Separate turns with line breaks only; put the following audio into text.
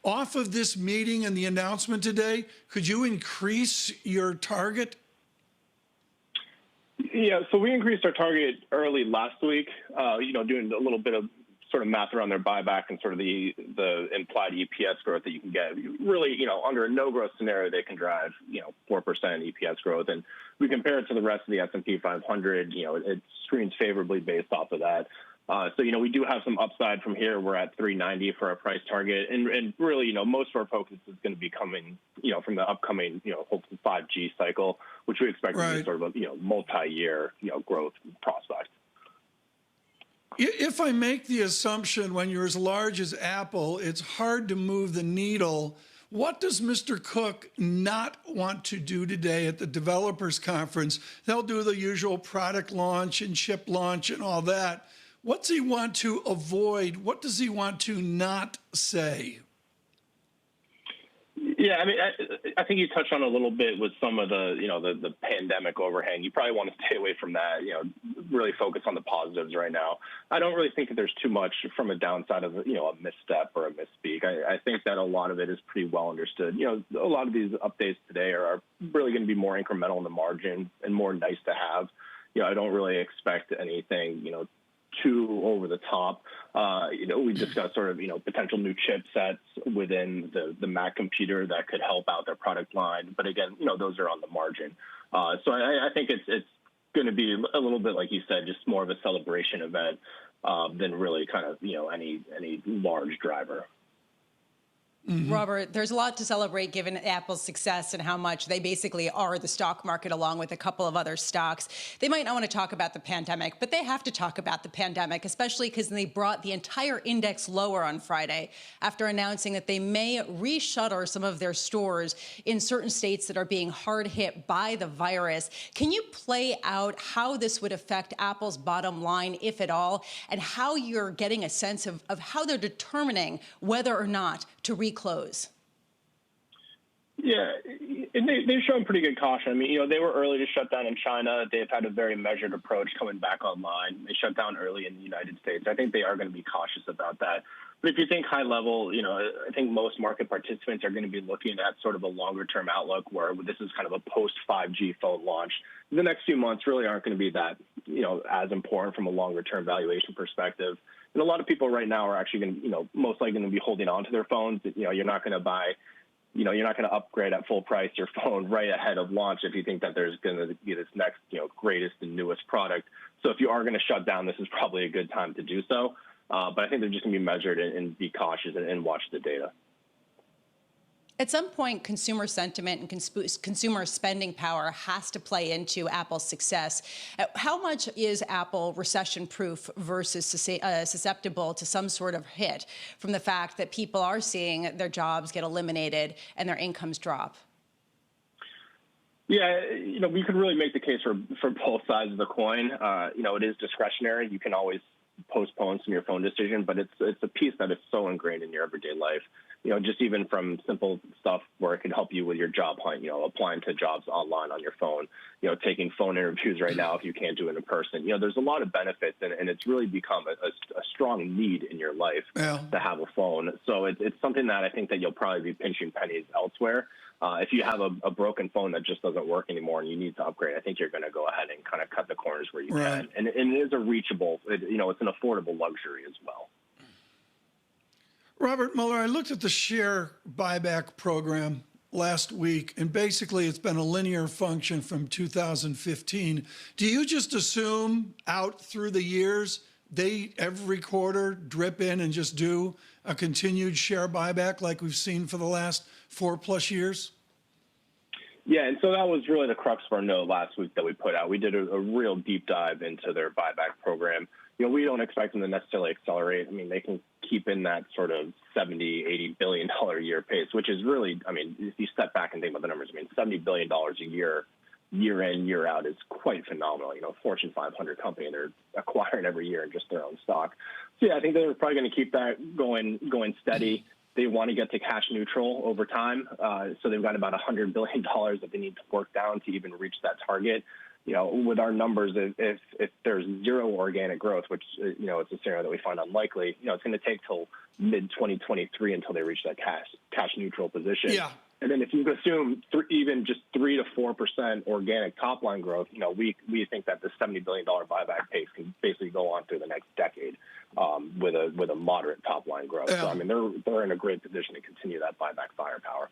Off of this meeting and the announcement today, could you increase your target?
Yeah, so we increased our target early last week, doing a little bit of sort of math around their buyback and sort of the implied EPS growth that you can get. Really, under a no-growth scenario, they can drive, 4% EPS growth. And we compare it to the rest of the S&P 500, it screens favorably based off of that. So we do have some upside from here. We're at 390 for our price target. And really, most of our focus is going to be coming, from the upcoming, hopefully 5G cycle, which we expect to be sort of a, multi-year, growth prospect.
If I make the assumption when you're as large as Apple, it's hard to move the needle, what does Mr. Cook not want to do today at the developers conference? They'll do the usual product launch and chip launch and all that. What's he want to avoid? What does he want to not say?
Yeah, I mean, I think you touched on a little bit with some of the, the pandemic overhang. You probably want to stay away from that, really focus on the positives right now. I don't really think that there's too much from a downside of, a misstep or a misspeak. I think that a lot of it is pretty well understood. A lot of these updates today are really going to be more incremental in the margin and more nice to have. I don't really expect anything, too over the top. We discussed sort of, potential new chipsets within the Mac computer that could help out their product line. But again, those are on the margin. So I think it's going to be a little bit, like you said, just more of a celebration event than really kind of, any large driver.
Mm-hmm. Robert, there's a lot to celebrate given Apple's success and how much they basically are the stock market along with a couple of other stocks. They might not want to talk about the pandemic, but they have to talk about the pandemic, especially because they brought the entire index lower on Friday after announcing that they may reshutter some of their stores in certain states that are being hard hit by the virus. Can you play out how this would affect Apple's bottom line, if at all, and how you're getting a sense of how they're determining whether or not to reclose?
Yeah, they've shown pretty good caution. I mean, they were early to shut down in China. They've had a very measured approach coming back online. They shut down early in the United States. I think they are going to be cautious about that. But if you think high level, I think most market participants are going to be looking at sort of a longer term outlook where this is kind of a post 5G phone launch. The next few months really aren't going to be that, as important from a longer term valuation perspective. And a lot of people right now are actually going to, most likely going to be holding on to their phones. You're not going to buy, you're not going to upgrade at full price your phone right ahead of launch if you think that there's going to be this next, greatest and newest product. So if you are going to shut down, this is probably a good time to do so. But I think they're just going to be measured and be cautious and watch the data.
At some point, consumer sentiment and consumer spending power has to play into Apple's success. How much is Apple recession-proof versus susceptible to some sort of hit from the fact that people are seeing their jobs get eliminated and their incomes drop?
Yeah, we could really make the case for both sides of the coin. It is discretionary. You can always postpone some of your phone decision, but it's a piece that is so ingrained in your everyday life. Just even from simple stuff where it can help you with your job hunt, applying to jobs online on your phone, taking phone interviews right now if you can't do it in person. There's a lot of benefits, and it's really become a strong need in your life to have a phone. So it's something that I think that you'll probably be pinching pennies elsewhere. If you have a broken phone that just doesn't work anymore and you need to upgrade, I think you're going to go ahead and kind of cut the corners where you can. And it is a reachable, it's an affordable luxury as well.
Robert Mueller, I looked at the share buyback program last week, and basically it's been a linear function from 2015. Do you just assume out through the years they every quarter drip in and just do a continued share buyback like we've seen for the last 4+ years?
Yeah, and so that was really the crux of our note last week that we put out. We did a real deep dive into their buyback program. We don't expect them to necessarily accelerate. I mean, they can keep in that sort of $70-80 billion a year pace, which is really, I mean, if you step back and think about the numbers, I mean, $70 billion a year, year in, year out is quite phenomenal. Fortune 500 company, and they're acquiring every year in just their own stock. So, yeah, I think they're probably going to keep that going steady. They want to get to cash neutral over time. So they've got about $100 billion that they need to work down to even reach that target. with our numbers, if there's zero organic growth, which, it's a scenario that we find unlikely, it's going to take till mid-2023 until they reach that cash neutral position.
Yeah.
And then if you assume even just 3 to 4% organic top line growth, we think that the $70 billion buyback pace can basically go on through the next decade with a moderate top line growth.
Yeah.
So, I mean, they're in a great position to continue that buyback firepower.